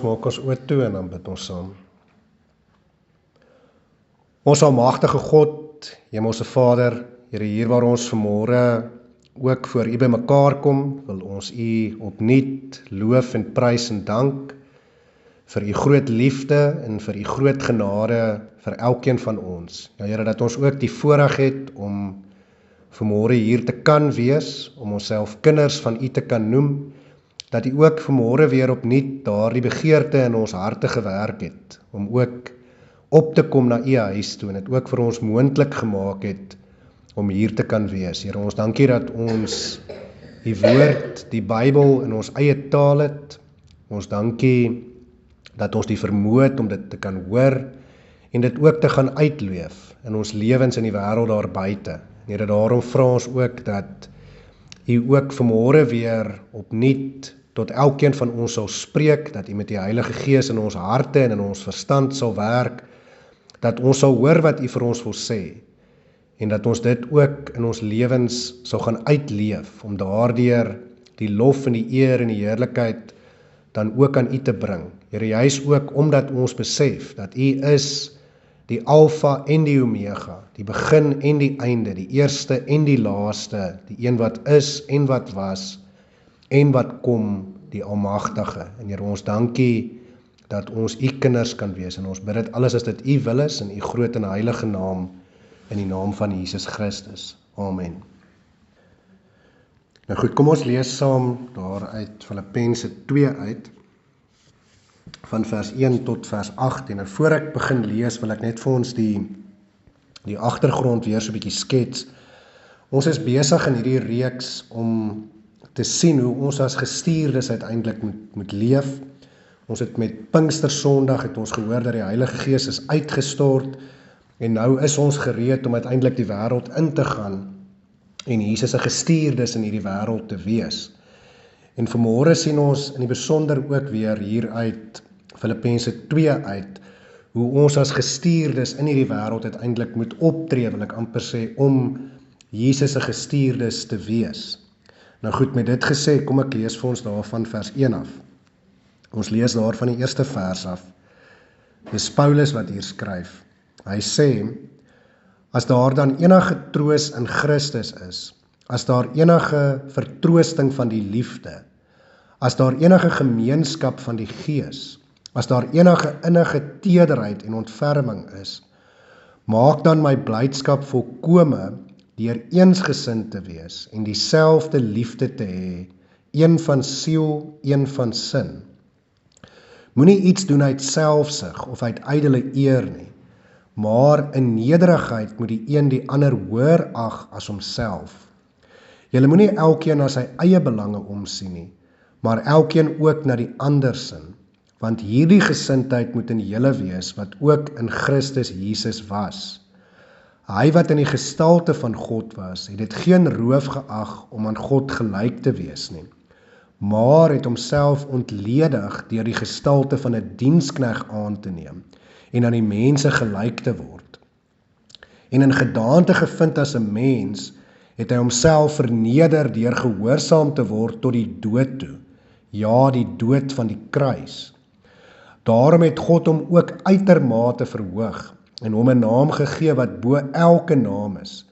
Maak ons oë toe en dan bid ons saam. Ons almagtige God, Hemelse Vader, Here, hier waar ons vanmôre ook voor U bymekaar kom, wil ons U opnuut loof en prys en dank vir U groot liefde en vir U groot genade vir elkeen van ons. Ja, Here, dat ons ook die voorreg het om vanmôre hier te kan wees, om onsself kinders van U te kan noem, dat U ook vanmôre weer opnuut daardie begeerte in ons harte gewerk het, om ook op te kom na U huis toe, en dit ook vir ons moontlik gemaak het, om hier te kan wees. Here, ons dankie dat ons die woord, die Bybel in ons eie taal het. Ons dankie dat ons die vermoë het om dit te kan hoor, en dit ook te gaan uitleef in ons lewens in die wêreld daar buite. Here, daarom vra ons ook dat U ook vanmôre weer opnuut tot elkeen van ons sal spreek, dat U met die Heilige Gees in ons harte en in ons verstand sal werk, dat ons sal hoor wat U vir ons wil sê, en dat ons dit ook in ons lewens sal gaan uitleef, om daardeur die lof en die eer en die heerlikheid dan ook aan U te bring. Here, juis ook omdat ons besef dat U is die Alfa en die Omega, die begin en die einde, die eerste en die laaste, die een wat is en wat was, en wat kom, die Almagtige. En Here, ons dankie dat ons U kinders kan wees, en ons bid dit alles as dit U wil is, in U groot en heilige naam, in die naam van Jesus Christus. Amen. Nou goed, kom ons lees saam daar uit Filippense 2 uit, van vers 1 tot vers 18, en voor ek begin lees, wil ek net vir ons die agtergrond weer so 'n bietjie skets. Ons is besig in hierdie reeks om te sien hoe ons as gestuurdes uiteindelik moet leef. Ons het met Pinkstersondag het ons gehoor dat die Heilige Gees is uitgestort, en nou is ons gereed om uiteindelik die wêreld in te gaan, en Jesus se gestuurdes in hierdie wêreld te wees. En vanmôre sien ons in die besonder ook weer hier uit Filippense 2 uit, hoe ons as gestuurdes in hierdie wêreld uiteindelik moet optree, wil ek amper sê, om Jesus se gestuurdes te wees. Nou goed, met dit gesê, kom ek lees vir ons daar van vers 1 af. Ons lees daar van die eerste vers af. Dis Paulus wat hier skryf. Hy sê, as daar dan enige troos in Christus is, as daar enige vertroosting van die liefde, as daar enige gemeenskap van die Gees, as daar enige innige tederheid en ontferming is, maak dan my blydskap volkome deur eensgesind te wees en dieselfde liefde te hê, een van siel, een van sin. Moenie iets doen uit selfsug of uit ydelle eer nie, maar in nederigheid moet die een die ander hoër ag as homself. Julle moenie elkeen na sy eie belange omsien nie, maar elkeen ook na die ander sin, want hierdie gesindheid moet in julle wees wat ook in Christus Jesus was. Hy wat in die gestalte van God was, het dit geen roof geag om aan God gelyk te wees nie, maar het homself ontledig deur die gestalte van 'n diensknegt aan te neem en aan die mense gelyk te word. En in gedaante gevind as 'n mens, het hy homself verneder deur gehoorsaam te word tot die dood toe, ja, die dood van die kruis. Daarom het God hom ook uitermate verhoog en hom 'n naam gegee wat bo elke naam is,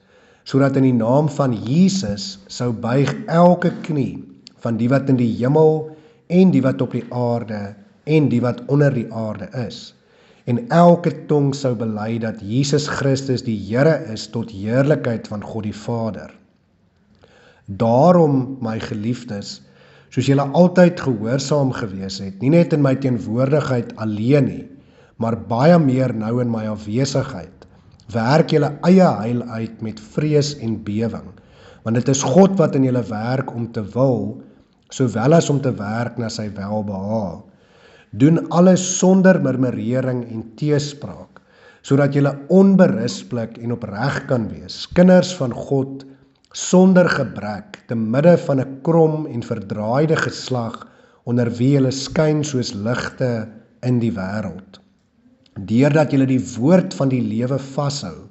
sodat in die naam van Jesus sou buig elke knie van die wat in die hemel en die wat op die aarde en die wat onder die aarde is, en elke tong sou bely dat Jesus Christus die Here is tot heerlikheid van God die Vader. Daarom, my geliefdes, soos julle altyd gehoorsaam gewees het, nie net in my teenwoordigheid alleen nie, maar baie meer nou in my afwesigheid, werk julle eie heil uit met vrees en bewing, want dit is God wat in julle werk om te wil, sowel as om te werk na sy welbehae. Doen alles sonder murmurering en teespraak, sodat julle onberisplik en opreg kan wees, kinders van God, sonder gebrek, te midde van 'n krom en verdraaide geslag, onder wie julle skyn soos ligte in die wêreld. Deurdat julle die woord van die lewe vashou,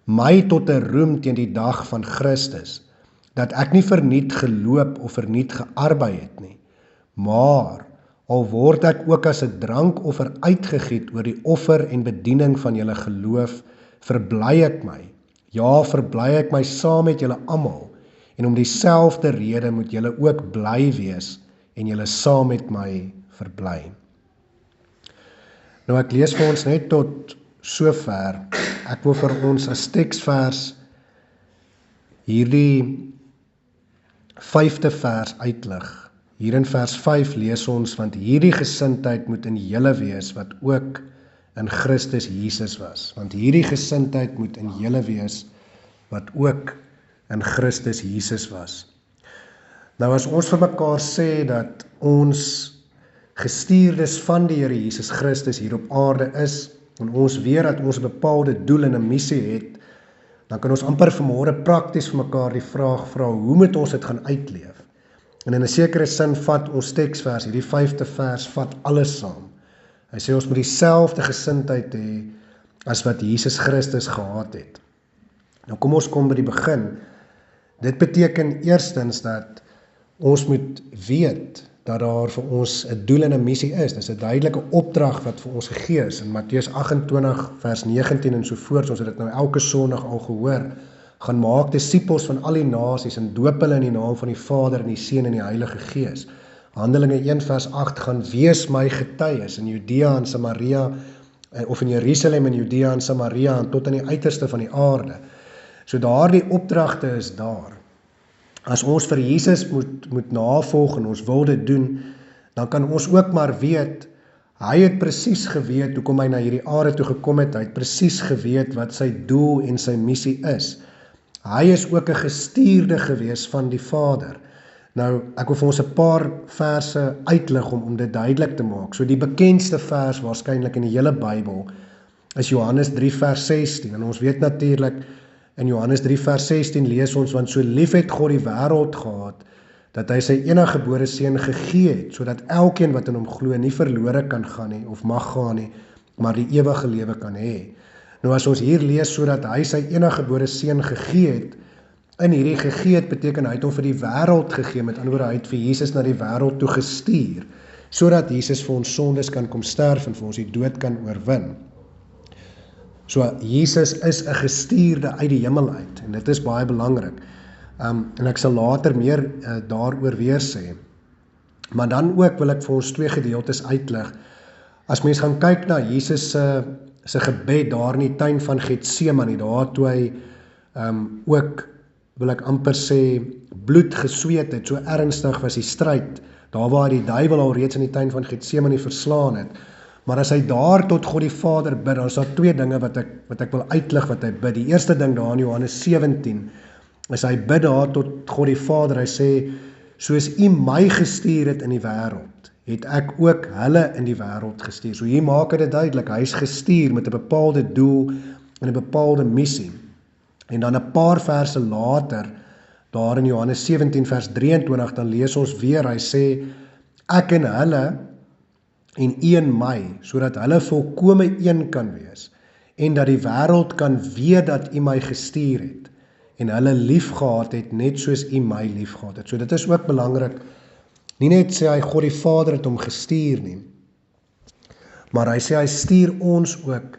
my tot 'n roem teen die dag van Christus, dat ek nie verniet geloop of verniet gearbei het nie, maar al word ek ook as 'n drankoffer uitgegiet oor die offer en bediening van julle geloof, verbly ek my. Ja, verbly ek my saam met julle almal, en om dieselfde rede moet julle ook bly wees, en julle saam met my verbly. Nou ek lees vir ons net tot sover. Ek wil vir ons as teksvers hierdie 5de vers uitlig. Hier in vers 5 lees ons, want hierdie gesindheid moet in julle wees, wat ook in Christus Jesus was. Want hierdie gesindheid moet in julle wees, wat ook in Christus Jesus was. Nou as ons vir mekaar sê dat ons gestuurdes van die Here Jesus Christus hier op aarde is, en ons weet dat ons 'n bepaalde doel en 'n missie het, dan kan ons amper vanmôre prakties vir mekaar die vraag vra, hoe moet ons dit gaan uitleef? En in 'n sekere sin vat ons teksvers, hierdie 5de vers, vat alles saam. Hy sê ons moet dieselfde gesindheid hê as wat Jesus Christus gehad het. Nou kom ons kom by die begin. Dit beteken eerstens dat ons moet weet dat daar vir ons 'n doel en 'n missie is. Dis 'n duidelike opdrag wat vir ons gegee is. In Matteus 28 vers 19 en so voort, ons het dit nou elke Sondag al gehoor, gaan maak disippels van al die nasies en doop hulle in die naam van die Vader en die Seun en die Heilige Gees. Handelinge 1 vers 8 gaan wees my getuies in Judea en Samaria, of in Jerusalem en Judea en Samaria en tot aan die uiterste van die aarde. So daardie opdragte is daar. As ons vir Jesus moet navolg en ons wil dit doen, dan kan ons ook maar weet, hy het presies geweet hoekom hy na hierdie aarde toe gekom het, hy het presies geweet wat sy doel en sy missie is. Hy is ook 'n gestuurde gewees van die Vader. Nou, ek wil vir ons 'n paar verse uitlig om dit duidelik te maak. So die bekendste vers waarskynlik in die hele Bybel is Johannes 3 vers 16, en ons weet natuurlik, in Johannes 3 vers 16 lees ons, want so lief het God die wêreld gehad, dat hy sy eniggebore seun gegee het, sodat elkeen wat in hom glo nie verlore kan gaan nie, of mag gaan nie, maar die ewige lewe kan hê. Nou as ons hier lees, sodat hy sy eniggebore seun gegee het, in hierdie gegee het beteken hy het hom vir die wêreld gegee, met ander woorde, hy het vir Jesus na die wêreld toe gestuur, sodat Jesus vir ons sondes kan kom sterf en vir ons die dood kan oorwin. So Jesus is 'n gestuurde uit die hemel uit, en dit is baie belangrik. En ek sal later meer daaroor weer sê. Maar dan ook wil ek vir ons 2 gedeeltes uitlig. As mens gaan kyk na Jesus se gebed daar in die tuin van Getsemane, daar toe hy ook, wil ek amper sê, bloed gesweet het, so ernstig was die stryd, daar waar die duiwel al reeds in die tuin van Getsemane verslaan het. Maar as hy daar tot God die Vader bid, dan is daar 2 dinge wat ek wil uitlig wat hy bid. Die eerste ding daar in Johannes 17, is hy bid daar tot God die Vader, hy sê, soos U my gestuur het in die wêreld, het ek ook hulle in die wêreld gestuur. So hier maak hy dit duidelik, hy is gestuur met 'n bepaalde doel en 'n bepaalde missie. En dan 'n paar verse later, daar in Johannes 17 vers 23, dan lees ons weer, hy sê, ek en hulle, en U en my, sodat hulle volkome een kan wees, en dat die wêreld kan weet dat U my gestuur het, en hulle lief gehad het, net soos U my lief gehad het. So dit is ook belangrik, nie net sê hy God die Vader het hom gestuur nie, maar hy sê hy stuur ons ook,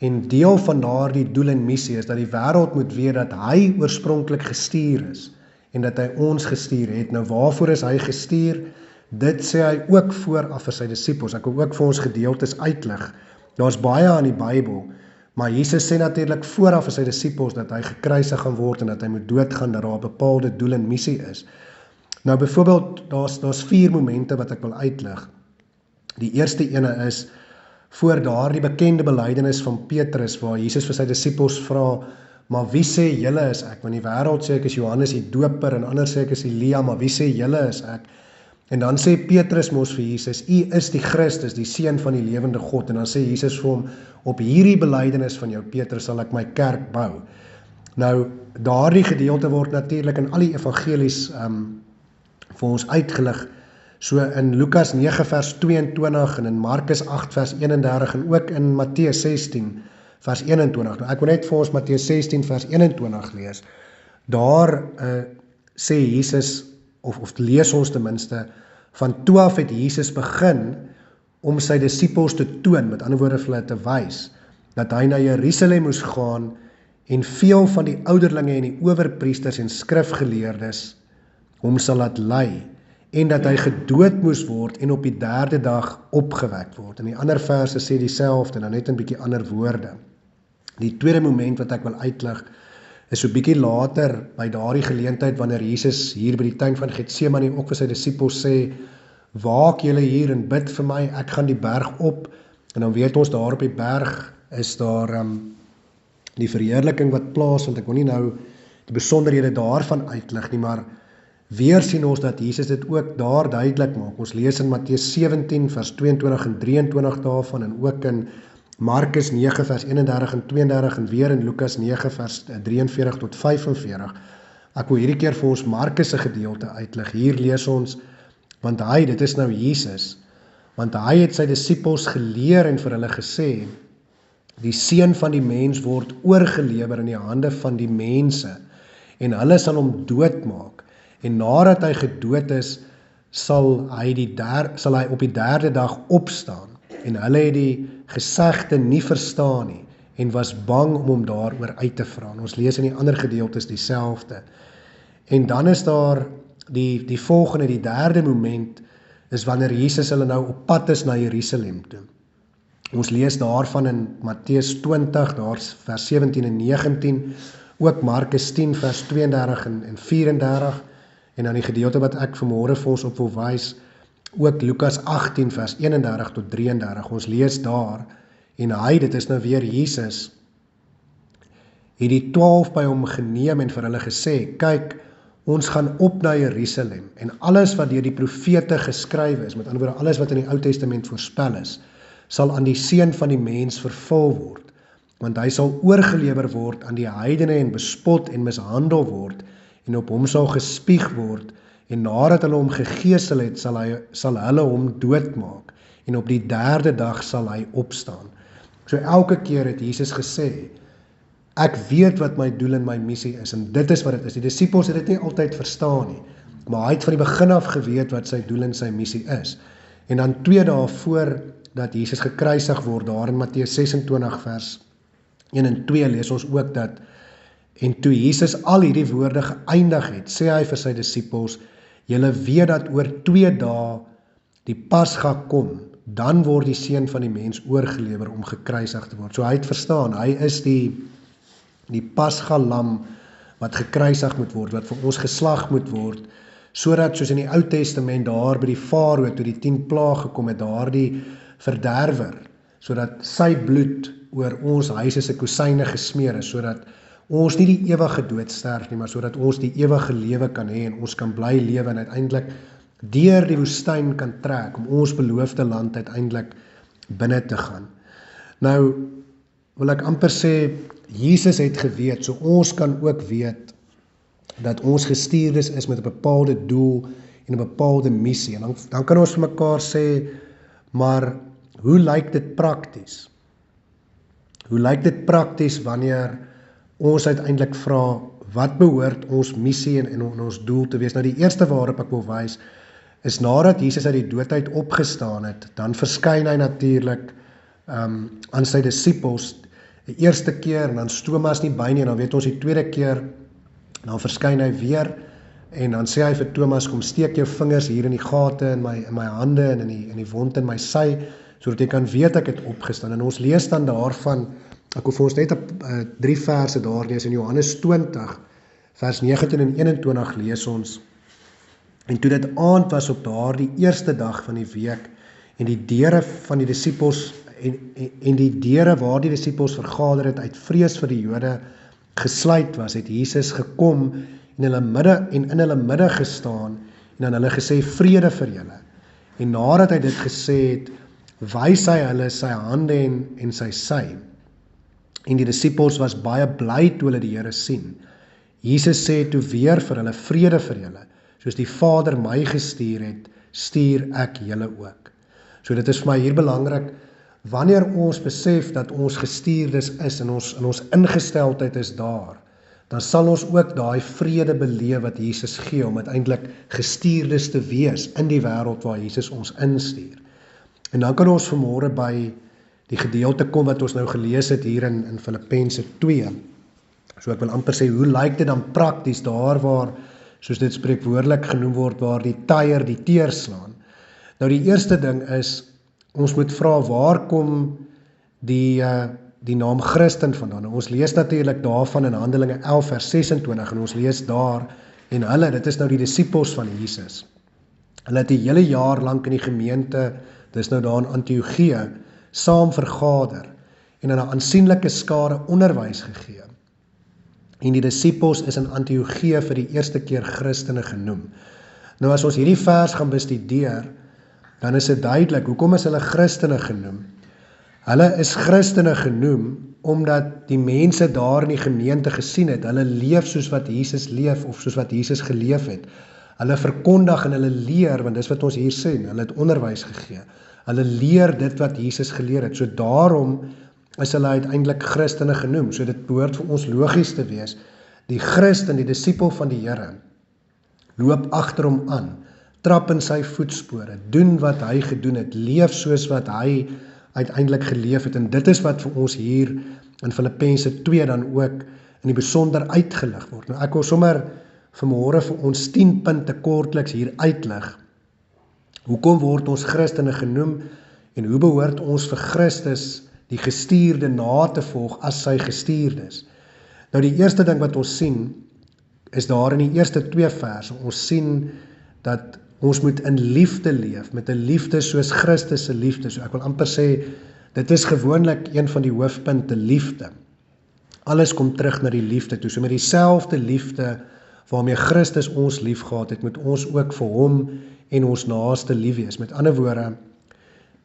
en deel van daardie doel en missie is, dat die wêreld moet weet dat hy oorspronklik gestuur is, en dat hy ons gestuur het. Nou waarvoor is hy gestuur? Dit sê hy ook vooraf vir sy disippels. Ek wil ook vir ons gedeeltes uitlig. Daar's baie aan die Bybel, maar Jesus sê natuurlik vooraf vir sy disippels dat hy gekruisig gaan word en dat hy moet doodgaan, dat daar 'n bepaalde doel en missie is. Nou byvoorbeeld, daar's 4 momente wat ek wil uitlig. Die eerste ene is voor daardie bekende belydenis van Petrus, waar Jesus vir sy disippels vra, maar wie sê julle is ek? Want die wêreld sê ek is Johannes die Doper, en ander sê ek is Elia, maar wie sê julle is ek? En dan sê Petrus mos vir Jesus, U is die Christus, die Seun van die lewende God. En dan sê Jesus vir hom, op hierdie belydenis van jou Petrus sal ek my kerk bou. Nou, daardie gedeelte word natuurlik in al die evangelies vir ons uitgelig. So in Lukas 9 vers 22 en in Markus 8 vers 31 en ook in Matteus 16 vers 21. Nou, ek wil net vir ons Matteus 16 vers 21 lees. Daar sê Jesus, of lees ons ten minste, Van toe af het Jesus begin om sy disippels te toon, met ander woorde vir hulle te wys, dat hy na Jerusalem moes gaan en veel van die ouderlinge en die owerpriesters en skrifgeleerdes hom sal laat lei, en dat hy gedood moes word en op die 3de dag opgewek word. In die ander verse sê dieselfde, nou net in bietjie ander woorde. Die tweede moment wat ek wil uitlig, is so bietjie later, by daardie geleentheid, wanneer Jesus hier by die tuin van Getsemane ook vir sy disippels sê, waak julle hier en bid vir my, ek gaan die berg op, en dan weet ons daar op die berg is daar die verheerliking wat plaas, want ek wil nie nou die besonderhede daarvan uitlig nie, maar weer sien ons dat Jesus dit ook daar duidelik maak. Ons lees in Matteus 17 vers 22 en 23 daarvan, en ook in Markus 9 vers 31 en 32, en weer in Lukas 9 vers 43 tot 45. Ek wil hierdie keer vir ons Markus se gedeelte uitlig. Hier lees ons, want hy, dit is nou Jesus, want hy het sy disippels geleer en vir hulle gesê, die seun van die mens word oorgelewer in die hande van die mense, en hulle sal hom doodmaak, en nadat hy gedood is, sal hy op die 3de dag opstaan, en hulle het die gesegde nie verstaan nie, en was bang om hom daaroor uit te vra. Ons lees in die ander gedeeltes dieselfde. En dan is daar die volgende, die 3de moment, is wanneer Jesus hulle nou op pad is na Jerusalem toe. Ons lees daarvan in Matteus 20, daar vers 17 en 19, ook Markus 10 vers 32 en 34, en dan die gedeelte wat ek vanmôre vir ons op wil wys, ook Lukas 18 vers 31 tot 33, ons lees daar, en hy, dit is nou weer Jesus, het die 12 by hom geneem en vir hulle gesê, kyk, ons gaan op na Jerusalem, en alles wat deur die profete geskrywe is, met ander woorde, alles wat in die Ou Testament voorspel is, sal aan die seun van die mens vervul word, want hy sal oorgelewer word aan die heidene en bespot en mishandel word, en op hom sal gespieg word, en nadat hulle hom gegeesel het, sal hulle hom doodmaak, en op die 3de dag sal hy opstaan. So elke keer het Jesus gesê, ek weet wat my doel en my missie is, en dit is wat het is. Die disippels het dit nie altyd verstaan nie, maar hy het van die begin af geweet wat sy doel en sy missie is. En dan 2 dae voor dat Jesus gekruisig word, daar in Matteus 26 vers 1 en 2 lees ons ook dat, en toe Jesus al hierdie woorde geëindig het, sê hy vir sy disippels, julle weet dat oor 2 dae die Pasga kom, dan word die seun van die mens oorgelewer om gekruisig te word. So hy het verstaan, hy is die Pasga lam wat gekruisig moet word, wat vir ons geslag moet word, sodat soos in die Ou Testament daar by die Farao toe die 10 plaag gekom het, daar die verderwer, sodat sy bloed oor ons huise se kosyne gesmeer is, sodat ons nie die ewige dood sterf nie, maar sodat ons die ewige lewe kan hê en ons kan bly lewe en uiteindelik deur die woestyn kan trek om ons beloofde land uiteindelik binne te gaan. Nou wil ek amper sê, Jesus het geweet, so ons kan ook weet dat ons gestuurdes is met 'n bepaalde doel en 'n bepaalde missie. En dan kan ons vir mekaar sê, maar hoe lyk dit prakties? Hoe lyk dit prakties wanneer ons uiteindelik vra, wat behoort ons missie en ons doel te wees? Nou die eerste waarop ek wil wys, is nadat Jesus uit die doodheid opgestaan het, dan verskyn hy natuurlik aan sy disippels, die eerste keer, en dan Thomas nie by nie, en dan weet ons die tweede keer, dan verskyn hy weer, en dan sê hy vir Thomas, kom steek jou vingers hier in die gate, in my hande, en in die wond in my sy, sodat jy kan weet ek het opgestaan. En ons lees dan daarvan, ek wil vir ons net 3 verse daar lees, in Johannes 20, vers 19 en 21 lees ons, en toe dit aand was op daardie eerste dag van die week, en die deure van die disippels, en die deure waar die disippels vergader het, uit vrees vir die Jode gesluit was, het Jesus gekom, en in hulle midde gestaan, en aan hulle gesê, vrede vir julle. En nadat hy dit gesê het, wys hy hulle sy hande en sy sy. En die disippels was baie bly toe hulle die Here sien. Jesus sê toe weer vir hulle, vrede vir julle. Soos die Vader my gestuur het, stuur ek julle ook. So dit is vir my hier belangrik, wanneer ons besef dat ons gestuurdes is, en ons ingesteldheid is daar, dan sal ons ook daai vrede beleef wat Jesus gee, om uiteindelik gestuurdes te wees in die wêreld waar Jesus ons instuur. En dan kan ons vanmôre by die gedeelte kom wat ons nou gelees het hier in Filippense 2. So ek wil amper sê, hoe lyk dit dan prakties daar waar, soos dit spreekwoordelik genoem word, waar die tyre die teer slaan? Nou die eerste ding is, ons moet vra, waar kom die naam Christen vandaan? Nou, ons lees natuurlik daarvan in Handelinge 11 vers 26, en ons lees daar, en hulle, dit is nou die disippels van Jesus. Hulle het die hele jaar lank in die gemeente, dis nou daar in Antiochië, saam vergader, en in 'n aansienlike skare onderwys gegee. En die disippels is in Antiochië vir die eerste keer Christene genoem. Nou as ons hierdie vers gaan bestudeer, dan is dit duidelik, hoekom is hulle Christene genoem? Hulle is Christene genoem, omdat die mense daar in die gemeente gesien het, hulle leef soos wat Jesus leef, of soos wat Jesus geleef het. Hulle verkondig en hulle leer, want dis wat ons hier sien, hulle het onderwys gegee. Hulle leer dit wat Jesus geleer het, so daarom is hulle uiteindelik Christene genoem, so dit behoort vir ons logies te wees. Die Christen, die disipel van die Here, loop agter hom aan, trap in sy voetspore, doen wat hy gedoen het, leef soos wat hy uiteindelik geleef het, en dit is wat vir ons hier in Filippense 2 dan ook in die besonder uitgelig word. Nou ek wil sommer vanmôre vir ons 10 punte kortliks hier uitlig. Hoekom word ons Christene genoem, en hoe behoort ons vir Christus die gestuurde na te volg as sy gestuurdes? Nou die eerste ding wat ons sien, is daar in die eerste 2 verse, ons sien dat ons moet in liefde leef, met 'n liefde soos Christus se liefde. So ek wil amper sê, dit is gewoonlik een van die hoofpunte, liefde. Alles kom terug na die liefde toe. So met dieselfde liefde waarmee Christus ons lief gehad het, moet ons ook vir hom en ons naaste lief wees. Met ander woorde,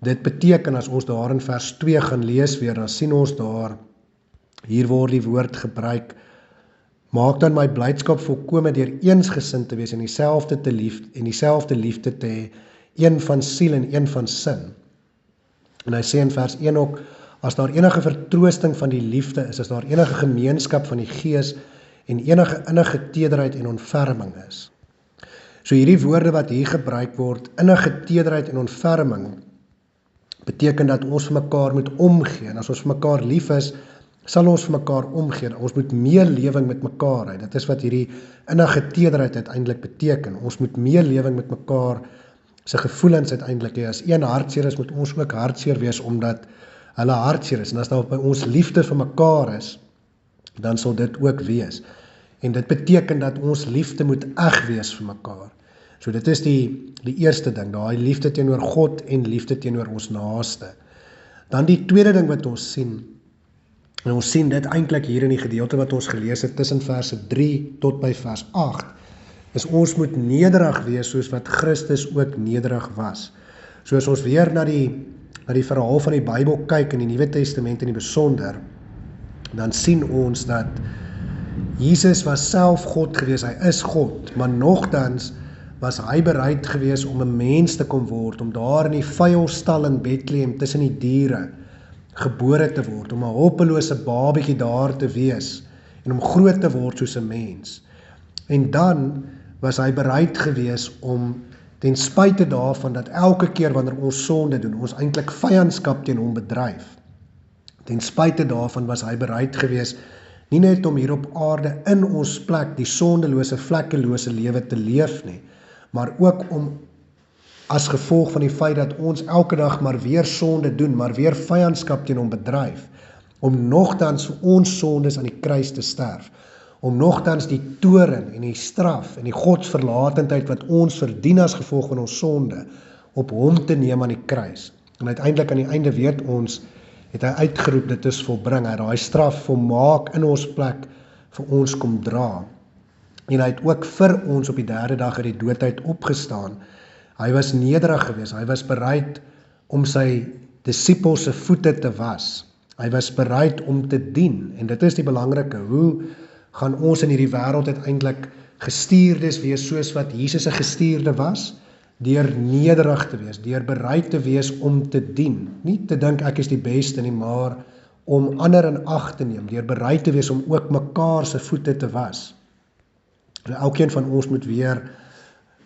dit beteken as ons daar in vers 2 gaan lees weer, dan sien ons daar, hier word die woord gebruik, maak dan my blydskap volkome deur eensgesind te wees en dieselfde liefde te hê, een van siel en een van sin. En hy sê in vers 1 ook, as daar enige vertroosting van die liefde is, as daar enige gemeenskap van die gees en enige innige tederheid en ontferming is. So hierdie woorde wat hier gebruik word, innige tederheid en ontferming, beteken dat ons vir mekaar moet omgee, en as ons vir mekaar lief is, sal ons vir mekaar omgee, ons moet meelewing met mekaar hê, dit is wat hierdie innige tederheid uiteindelik beteken, ons moet meelewing met mekaar, sy gevoelens uiteindelik hê, as een hartseer is, moet ons ook hartseer wees, omdat hulle hartseer is, en as daar by ons liefde vir mekaar is, dan sal dit ook wees, en dit beteken dat ons liefde moet eg wees vir mekaar. So dit is die eerste ding, daai liefde teenoor God en liefde teenoor ons naaste. Dan die tweede ding wat ons sien, en ons sien dit eintlik hier in die gedeelte wat ons gelees het, tussen verse 3 tot by vers 8, is ons moet nederig wees soos wat Christus ook nederig was. So as ons weer na die verhaal van die Bybel kyk, in die Nuwe Testament in die besonder, dan sien ons dat Jesus was self God gewees, hy is God, maar nogtans was hy bereid gewees om 'n mens te kom word, om daar in die veielstal in Bethlehem tussen die diere gebore te word, om 'n hulpelose babietjie daar te wees, en om groot te word soos 'n mens. En dan was hy bereid gewees om, ten spyte daarvan dat elke keer wanneer ons sonde doen, ons eintlik vyandskap teen hom bedryf, ten spyte daarvan was hy bereid gewees, nie net om hier op aarde in ons plek die sondelose, vlekkelose lewe te leef nie, maar ook om as gevolg van die feit dat ons elke dag maar weer sonde doen, maar weer vyandskap teen hom bedryf, om nogtans vir ons sondes aan die kruis te sterf, om nogtans die toorn en die straf en die godsverlatendheid wat ons verdien as gevolg van ons sonde, op hom te neem aan die kruis. En uiteindelik aan die einde weet ons, het hy uitgeroep, dit is volbring, hy daai straf volmaak in ons plek vir ons kom dra. En hy het ook vir ons op die 3de dag uit die dood uit opgestaan. Hy was nederig geweest, hy was bereid om sy disippels se voete te was. Hy was bereid om te dien, en dit is die belangrike, hoe gaan ons in hierdie wêreld uiteindelik gestuurdes wees soos wat Jesus 'n gestuurde was? Deur nederig te wees, deur bereid te wees om te dien. Nie te dink ek is die beste nie, maar om ander in ag te neem, deur bereid te wees om ook mekaar se voete te was. So elkeen van ons moet weer,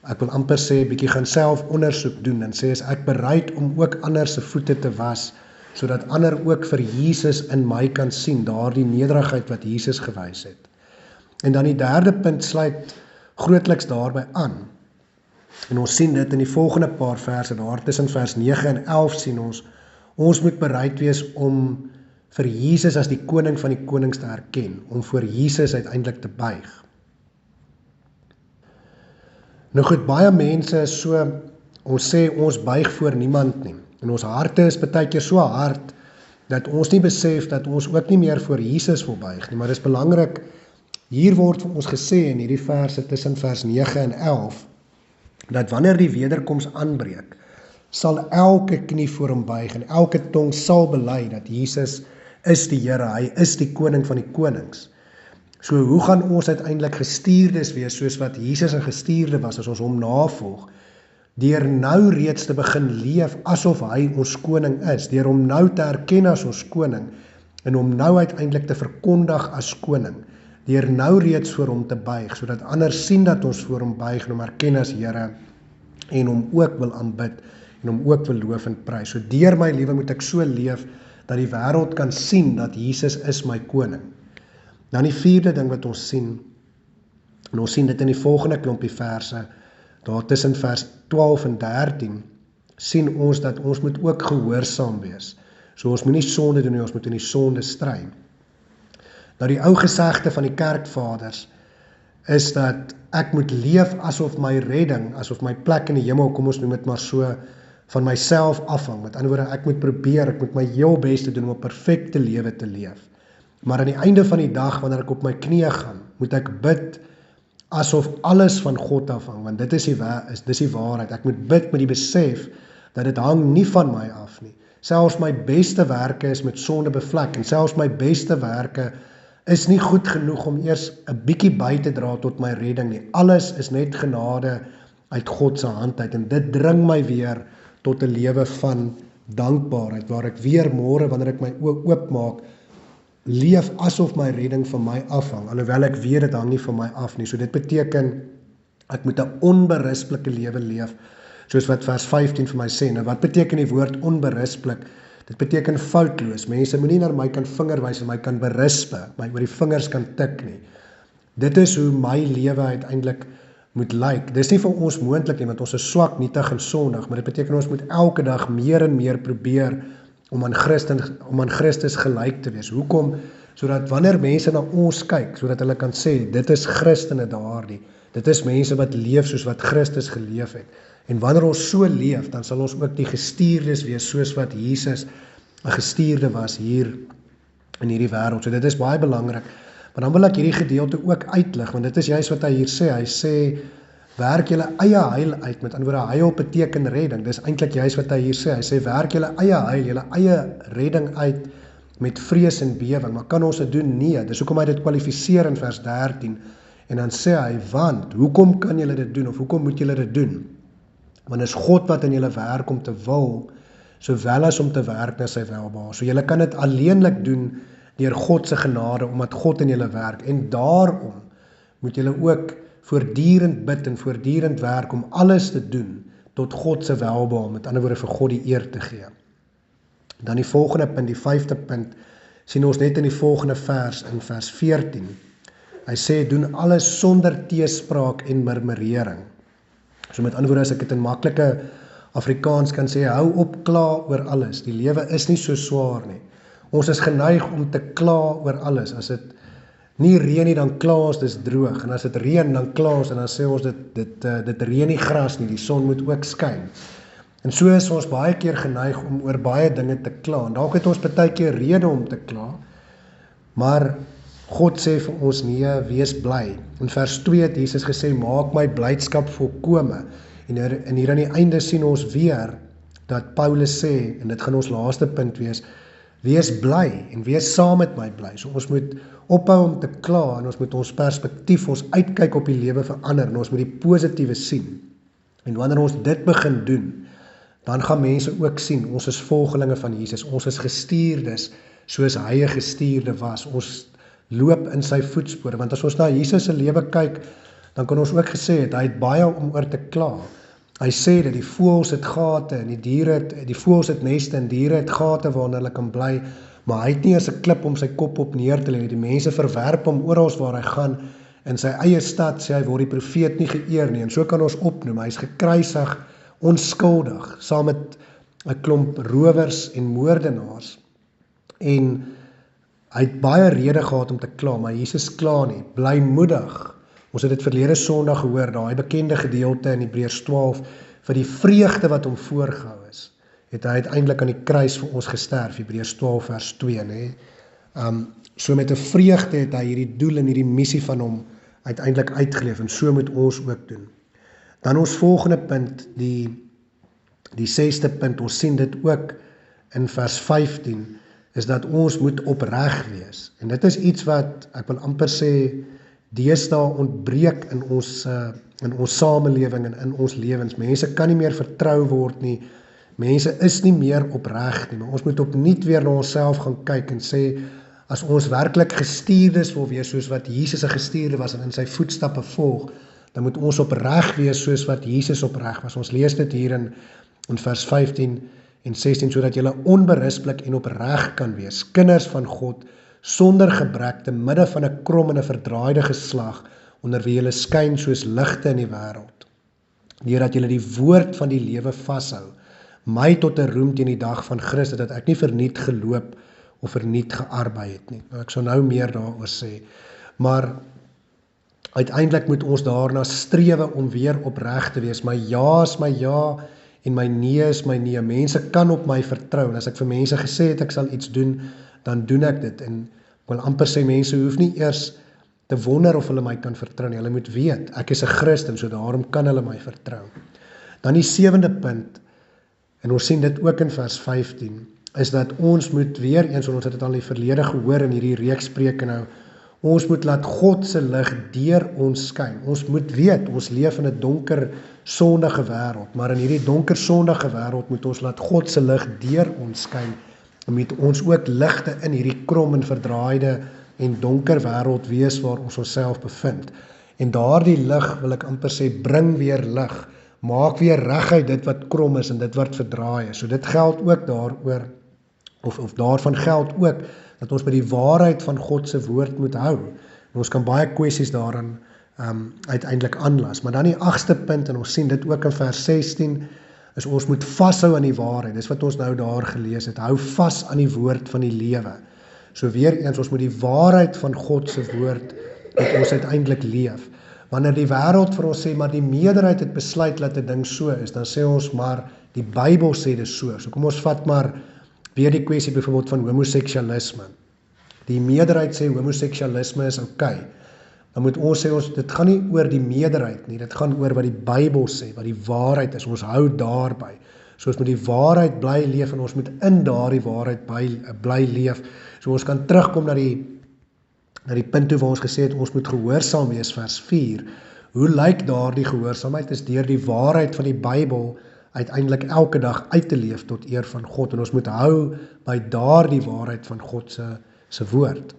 ek wil amper sê, bietjie gaan self ondersoek doen en sê, is ek bereid om ook ander se voete te was, sodat ander ook vir Jesus in my kan sien, daardie nederigheid wat Jesus gewys het. En dan die derde punt sluit grootliks daarby aan. En ons sien dit in die volgende paar verse, daar tussen vers 9 en 11 sien ons moet bereid wees om vir Jesus as die koning van die konings te erken, om voor Jesus uiteindelik te buig. Nou goed, baie mense is so, ons sê ons buig voor niemand nie, en ons harte is baie keer so hard, dat ons nie besef dat ons ook nie meer voor Jesus wil buig nie, maar dit is belangrik, hier word vir ons gesê in hierdie verse tussen vers 9 en 11, dat wanneer die wederkoms aanbreek, sal elke knie voor hom buig en elke tong sal bely dat Jesus is die Here, hy is die koning van die konings. So hoe gaan ons uiteindelik gestuurdes wees soos wat Jesus 'n gestuurde was as ons hom navolg? Deur nou reeds te begin leef asof hy ons koning is, deur hom nou te erken as ons koning en hom nou uiteindelik te verkondig as koning, deur nou reeds voor hom te buig, sodat ander sien dat ons voor hom buig en hom erken as Here en hom ook wil aanbid en hom ook wil loof en prys. So deur my lewe moet ek so leef dat die wêreld kan sien dat Jesus is my koning. Dan die vierde ding wat ons sien, en ons sien dit in die volgende klompie verse, daar tussen vers 12 en 13, sien ons dat ons moet ook gehoorsaam wees. So ons moet nie sonde doen nie, ons moet in die sonde stry. Nou die ou gesegde van die kerkvaders is dat ek moet leef asof my redding, asof my plek in die hemel, kom ons noem dit maar so, van myself afhang. Met ander woorde, ek moet my heel beste doen om 'n perfekte lewe te leef. Maar aan die einde van die dag, wanneer ek op my knieë gaan, moet ek bid asof alles van God afhang, want dit is die waarheid. Ek moet bid met die besef dat dit hang nie van my af nie. Selfs my beste werke is met sonde bevlek, en selfs my beste werke is nie goed genoeg om eers 'n bietjie by te dra tot my redding nie. Alles is net genade uit God se hand uit, en dit dring my weer tot 'n lewe van dankbaarheid, waar ek weer môre, wanneer ek my oë oopmaak, leef asof my redding van my afhang, alhoewel ek weet dit hang nie van my af nie. So dit beteken, ek moet 'n onberisplike lewe leef, soos wat vers 15 vir my sê. Nou wat beteken die woord onberispelik? Dit beteken foutloos. Mense moenie na my kan vingerwys en my kan berispe, my oor die vingers kan tik nie. Dit is hoe my lewe uiteindelik moet lyk. Dis nie vir ons moontlik nie, want ons is swak, nietig en sondig, maar dit beteken ons moet elke dag meer en meer probeer om aan Christus gelyk te wees. Hoekom? Sodat wanneer mense na ons kyk, sodat hulle kan sê, dit is Christene daardie. Dit is mense wat leef soos wat Christus geleef het. En wanneer ons so leef, dan sal ons ook die gestuurdes wees, soos wat Jesus 'n gestuurde was hier in hierdie wêreld. So dit is baie belangrik. Maar dan wil ek hierdie gedeelte ook uitlig, want dit is juist wat hy hier sê. Hy sê, werk julle eie heil uit, met ander woorde, heil beteken redding. Dis eintlik juist wat hy hier sê. Hy sê, werk julle eie heil, julle eie redding uit met vrees en bewering. Maar kan ons dit doen? Nee. Dis hoekom hy dit kwalifiseer in vers 13. En dan sê hy, want, hoekom kan julle dit doen, of hoekom moet julle dit doen? Want is God wat in julle werk om te wil, sowel as om te werk na sy welbehae. So julle kan dit alleenlik doen deur God se genade, omdat God in julle werk. En daarom moet julle ook voortdurend bid en voortdurend werk om alles te doen tot God se welbehae, met ander woorde vir God die eer te gee. Dan die volgende punt, die 5de punt, sien ons net in die volgende vers, in vers 14. Hy sê, doen alles sonder teespraak en murmurering. So met ander woorde, as ek dit in maklike Afrikaans kan sê, hou op kla oor alles. Die lewe is nie so swaar nie. Ons is geneig om te kla oor alles. As dit nie reën nie, dan kla ons dis droog. En as dit reën, dan kla ons en dan sê ons dit reën nie gras nie, die son moet ook skyn. En so is ons baie keer geneig om oor baie dinge te kla. En dalk het ons baie keer rede om te kla, maar God sê vir ons, nee, wees bly. In vers 2 het Jesus gesê, maak my blydskap volkome. En hier aan die einde sien ons weer, dat Paulus sê, en dit gaan ons laaste punt wees bly, en wees saam met my bly. So ons moet ophou om te kla, en ons moet ons perspektief, ons uitkyk op die lewe verander, en ons moet die positiewe sien. En wanneer ons dit begin doen, dan gaan mense ook sien, ons is volgelinge van Jesus, ons is gestuurdes, soos hy 'n gestuurde was. Ons loop in sy voetspore, want as ons na Jesus se lewe kyk, dan kan ons ook gesê het, hy het baie om oor te kla. Hy sê dat die voëls het gate, en die voëls het neste, en diere het gate waarin hulle kan bly, maar hy het nie eens 'n klip om sy kop op neer te lê nie. Die mense verwerp hom oral waar hy gaan. In sy eie stad sê hy word die profeet nie geëer nie, en so kan ons opnoem. Hy is gekruisig, onskuldig, saam met 'n klomp rowers en moordenaars. En hy het baie rede gehad om te kla, maar Jesus kla nie. Blymoedig. Ons het dit verlede Sondag gehoor, daai bekende gedeelte in Hebreërs 12, vir die vreugde wat hom voorgehou is, het hy uiteindelik aan die kruis vir ons gesterf, Hebreërs 12 vers 2, nê. So met 'n vreugde het hy hierdie doel en hierdie missie van hom uiteindelik uitgeleef, en so moet ons ook doen. Dan ons volgende punt, die 6de punt, ons sien dit ook in vers 15, is dat ons moet opreg wees. En dit is iets wat, ek wil amper sê, deesdae ontbreek in ons samelewing en in ons lewens. Mense kan nie meer vertrou word nie, mense is nie meer opreg nie, maar ons moet opnuut weer na onsself gaan kyk en sê, as ons werklik gestuurdes wil wees, soos wat Jesus 'n gestuurde was en in sy voetstappe volg, dan moet ons opreg wees soos wat Jesus opreg was. Ons lees dit hier in vers 15 en 16, sodat julle onberispelik en opreg kan wees, kinders van God, sonder gebrek, te midde van 'n krom en 'n verdraaide geslag, onder wie julle skyn soos ligte in die wêreld. Deurdat julle die woord van die lewe vashou, my tot 'n roem teen die dag van Christus, dat ek nie verniet geloop of verniet gearbei het nie. Nou, ek sal nou meer daaroor sê, maar uiteindelik moet ons daarna strewe om weer opreg te wees. My ja is my ja, en my nee is my nee. Mense kan op my vertrou, en as ek vir mense gesê het ek sal iets doen, dan doen ek dit, en ek wil amper sê, mense hoef nie eers te wonder of hulle my kan vertrou nie. Hulle moet weet, ek is 'n Christen, so daarom kan hulle my vertrou. Dan die 7de punt, en ons sien dit ook in vers 15, is dat ons moet weer eens, ons het dit al in die verlede gehoor in hierdie reeks preke nou, ons moet laat God se lig deur ons skyn. Ons moet weet, ons leef in 'n donker, sondige wêreld, maar in hierdie donker, sondige wêreld moet ons laat God se lig deur ons skyn, en moet ons ook ligte in hierdie krom en verdraaide en donker wêreld wees waar ons onsself bevind. En daardie lig, wil ek amper sê, bring weer lig, maak weer reguit dit wat krom is en dit wat verdraai is. So dit geld ook daaroor, of daarvan geld ook, dat ons by die waarheid van God se woord moet hou. En ons kan baie kwessies daarin uiteindelik aanlas. Maar dan die 8ste punt, en ons sien dit ook in vers 16, is ons moet vashou aan die waarheid. Dis wat ons nou daar gelees het. Hou vas aan die woord van die lewe. So weer eens, ons moet die waarheid van God se woord moet ons uiteindelik leef. Wanneer die wêreld vir ons sê, maar die meerderheid het besluit dat 'n ding so is, dan sê ons maar, die Bybel sê dit so. So kom ons vat maar weer die kwessie byvoorbeeld van homoseksualisme. Die meerderheid sê homoseksualisme is oukei. Dan moet ons sê, dit gaan nie oor die meerderheid nie, dit gaan oor wat die Bybel sê, wat die waarheid is. Ons hou daarby. So ons moet die waarheid bly leef, en ons moet in daardie waarheid bly leef. So ons kan terugkom na die punt toe waar ons gesê het, ons moet gehoorsaam wees, vers 4. Hoe lyk daardie gehoorsaamheid? Is deur die waarheid van die Bybel uiteindelik elke dag uit te leef tot eer van God, en ons moet hou by daardie waarheid van God se woord.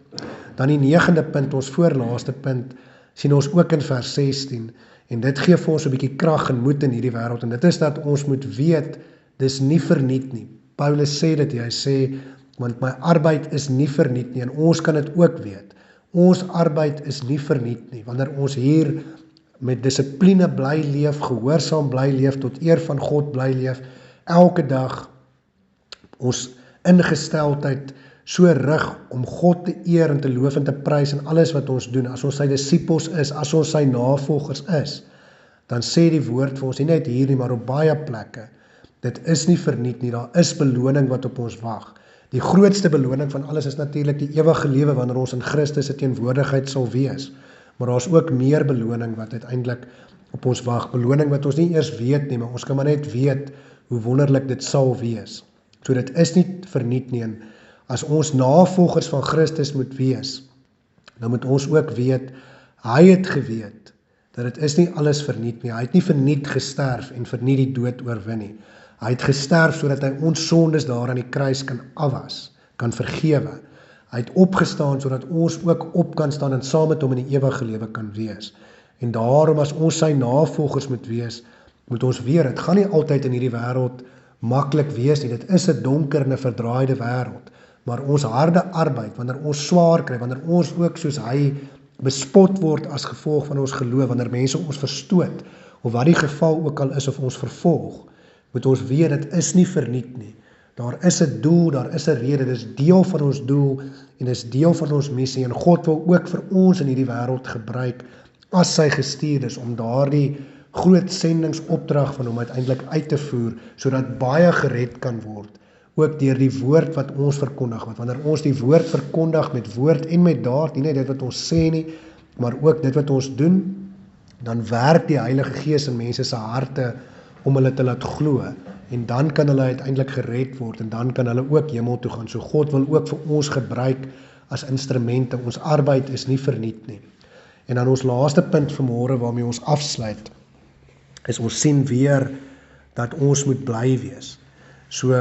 Dan die 9de punt, ons voorlaaste punt, sien ons ook in vers 16, en dit gee vir ons 'n bietjie krag en moed in hierdie wêreld, en dit is dat ons moet weet, dis nie verniet nie. Paulus sê dit, hy sê, want my arbeid is nie verniet nie, en ons kan dit ook weet. Ons arbeid is nie verniet nie, wanneer ons hier met dissipline bly leef, gehoorsaam bly leef, tot eer van God bly leef, elke dag ons ingesteldheid so rig om God te eer en te loof en te prys in alles wat ons doen, as ons sy disippels is, as ons sy navolgers is, dan sê die woord vir ons, nie net hier nie, maar op baie plekke, dit is nie verniet nie, daar is beloning wat op ons wag. Die grootste beloning van alles is natuurlik die ewige lewe, wanneer ons in Christus se teenwoordigheid sal wees. Maar daar is ook meer beloning wat uiteindelik op ons wag. Beloning wat ons nie eers weet nie, maar ons kan maar net weet hoe wonderlik dit sal wees. So dit is nie verniet nie, en as ons navolgers van Christus moet wees, dan moet ons ook weet, hy het geweet, dat dit is nie alles verniet nie. Hy het nie verniet gesterf en verniet die dood oorwin nie. Hy het gesterf sodat hy ons sondes daar aan die kruis kan afwas, kan vergewe. Hy het opgestaan sodat ons ook op kan staan en saam met hom in die ewige lewe kan wees. En daarom as ons sy navolgers moet wees, moet ons weet, dit gaan nie altyd in hierdie wêreld maklik wees nie. Dit is 'n donker en 'n verdraaide wêreld. Maar ons harde arbeid, wanneer ons swaar kry, wanneer ons ook soos hy bespot word as gevolg van ons geloof, wanneer mense ons verstoot, of wat die geval ook al is of ons vervolg, moet ons weet, dit is nie verniet nie. Daar is 'n doel, daar is 'n rede, dit is deel van ons doel en dit is deel van ons missie en God wil ook vir ons in hierdie wêreld gebruik as sy gestuurdes om daardie groot sendingsopdrag van hom uiteindelik uit te voer, sodat baie gered kan word, ook deur die woord wat ons verkondig, want wanneer ons die woord verkondig met woord en met daad, nie net dit wat ons sê nie, maar ook dit wat ons doen, dan werk die Heilige Gees in mense se harte om hulle te laat glo, en dan kan hulle uiteindelik gered word, en dan kan hulle ook hemel toe gaan. So God wil ook vir ons gebruik as instrumente, ons arbeid is nie verniet nie. En dan ons laaste punt vanmôre waarmee ons afsluit, is ons sien weer dat ons moet bly wees. So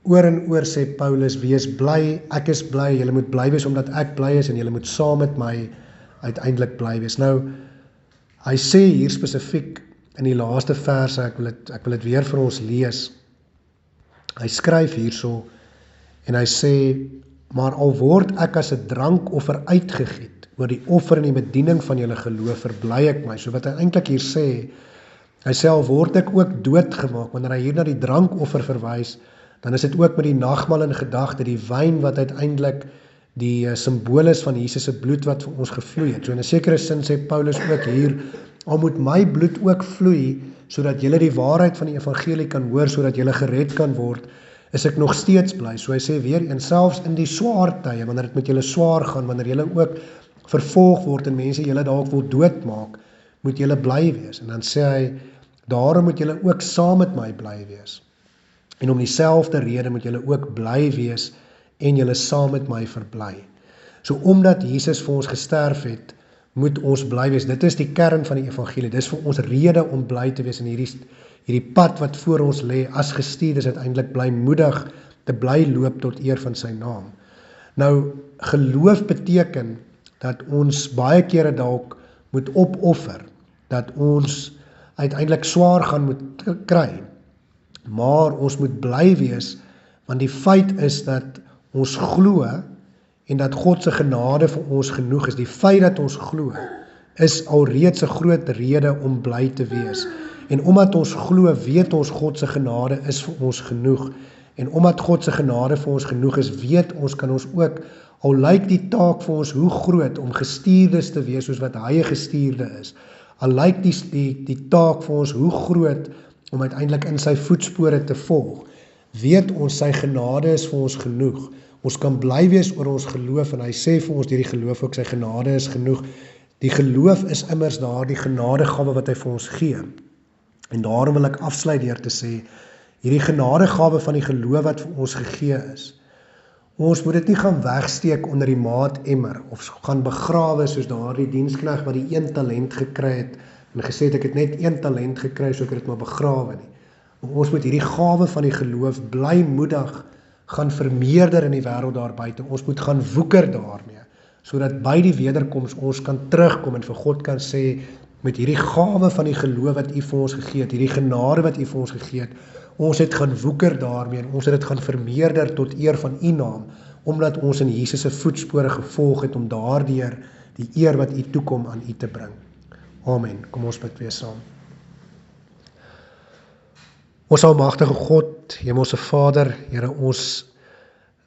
oor en oor sê Paulus, wees bly, ek is bly, julle moet bly wees omdat ek bly is en julle moet saam met my uiteindelik bly wees. Nou, hy sê hier spesifiek in die laaste verse, ek wil dit weer vir ons lees. Hy skryf hierso en hy sê, maar al word ek as 'n drankoffer uitgegiet oor die offer en die bediening van julle geloof, verbly ek my. So wat hy eintlik hier sê, hy sê al word ek ook doodgemaak, wanneer hy hier na die drankoffer verwys, dan is dit ook met die nagmaal in gedagte, die wyn wat uiteindelik die symbool is van Jesus se bloed wat vir ons gevloei het. So in 'n sekere sin sê Paulus ook hier, al moet my bloed ook vloei, sodat julle die waarheid van die evangelie kan hoor, sodat julle gered kan word, is ek nog steeds bly. So hy sê weer eens, selfs in die swaar tye, wanneer dit met julle swaar gaan, wanneer julle ook vervolg word en mense julle dalk wil doodmaak, moet julle bly wees. En dan sê hy, daarom moet julle ook saam met my bly wees. En om dieselfde rede moet julle ook bly wees en julle saam met my verbly. So omdat Jesus vir ons gesterf het, moet ons bly wees. Dit is die kern van die evangelie. Dis vir ons rede om bly te wees in hierdie pad wat voor ons lê as gestuurdes uiteindelik blymoedig te bly loop tot eer van sy naam. Nou, geloof beteken dat ons baie kere dalk moet opoffer, dat ons uiteindelik swaar gaan moet kry, maar ons moet bly wees, want die feit is dat ons glo en dat God se genade vir ons genoeg is. Die feit dat ons glo is alreeds 'n groot rede om bly te wees. En omdat ons glo, weet ons God se genade is vir ons genoeg. En omdat God se genade vir ons genoeg is, weet ons kan ons ook, al lyk die taak vir ons hoe groot om gestuurdes te wees soos wat hy 'n gestuurde is, al lyk die taak vir ons hoe groot om uiteindelik in sy voetspore te volg, weet ons sy genade is vir ons genoeg. Ons kan bly wees oor ons geloof en hy sê vir ons deur die geloof ook sy genade is genoeg. Die geloof is immers daar die genadegawe wat hy vir ons gee. En daarom wil ek afsluit deur te sê, hierdie genadegawe van die geloof wat vir ons gegee is, ons moet dit nie gaan wegsteek onder die maatemmer of gaan begrawe soos daardie diensknegt wat die 1 talent gekry het en gesê het ek het net 1 talent gekry, so ek het dit maar begrawe nie. Ons moet hierdie gawe van die geloof blymoedig gaan vermeerder in die wêreld daar buite. Ons moet gaan woeker daarmee, sodat by die wederkoms ons kan terugkom en vir God kan sê, met hierdie gawe van die geloof wat U vir ons gegee het, hierdie genade wat U vir ons gegee het, ons het gaan woeker daarmee en ons het dit gaan vermeerder tot eer van U naam, omdat ons in Jesus se voetspore gevolg het om daardeur die eer wat U toekom aan U te bring. Amen. Kom ons bid weer saam. Ons almagtige God, Hemelse Vader, Here, ons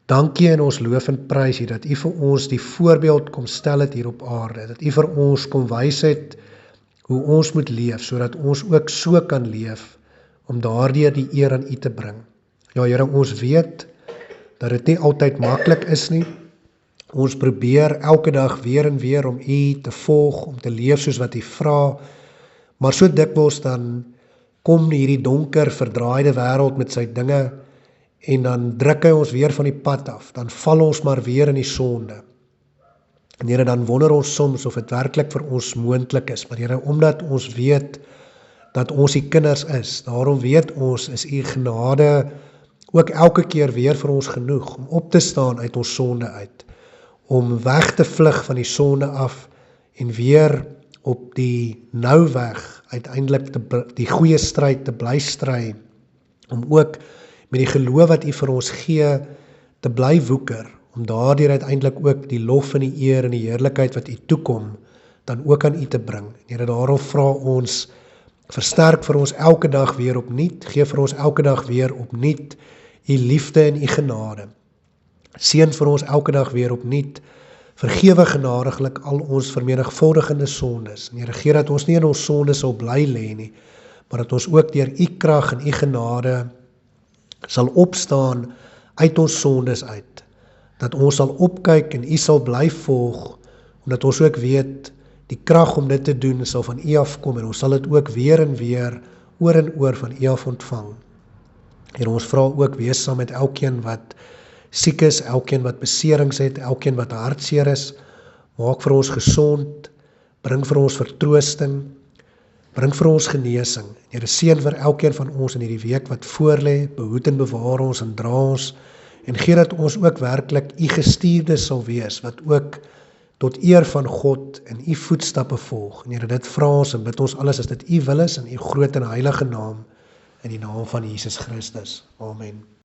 dankie en ons loof en prys U dat U vir ons die voorbeeld kom stel het hier op aarde, dat U vir ons kom wys het hoe ons moet leef, sodat ons ook so kan leef, om daardeur die eer aan U te bring. Ja, Here, ons weet dat dit nie altyd maklik is nie. Ons probeer elke dag weer en weer om U te volg, om te leef soos wat U vra, maar so dikwels dan kom hierdie donker, verdraaide wêreld met sy dinge, en dan druk hy ons weer van die pad af, dan val ons maar weer in die sonde. En Here, dan wonder ons soms of dit werklik vir ons moontlik is, maar Here, omdat ons weet dat ons die kinders is, daarom weet ons is U genade ook elke keer weer vir ons genoeg om op te staan uit ons sonde uit, om weg te vlug van die sonde af en weer op die nou weg uiteindelik die goeie stryd te bly stry, om ook met die geloof wat U vir ons gee te bly woeker, om daardeur uiteindelik ook die lof en die eer en die heerlikheid wat U toekom, dan ook aan U te bring. Here, daarom vra ons, versterk vir ons elke dag weer opnuut, gee vir ons elke dag weer opnuut U liefde en U genade. Seën vir ons elke dag weer opnuut, vergewe genadiglik al ons vermenigvuldigende sondes. En Here, gee dat ons nie in ons sondes sal bly lê nie, maar dat ons ook deur U krag en U genade sal opstaan uit ons sondes uit. Dat ons sal opkyk en U sal bly volg, omdat ons ook weet, die krag om dit te doen sal van U afkom, en ons sal dit ook weer en weer, oor en oor van U af ontvang. En ons vra ook, wees saam met elkeen wat siek is, elkeen wat beserings het, elkeen wat hartseer is, maak vir ons gesond, bring vir ons vertroosting, bring vir ons genesing. Here, seën vir elkeen van ons in hierdie week wat voorlê, behoed en bewaar ons en dra ons, en gee dat ons ook werklik U gestuurdes sal wees, wat ook tot eer van God en U voetstappe volg. En Here, dit vra ons en bid ons alles as dit U wil is, in U groot en heilige naam, in die naam van Jesus Christus. Amen.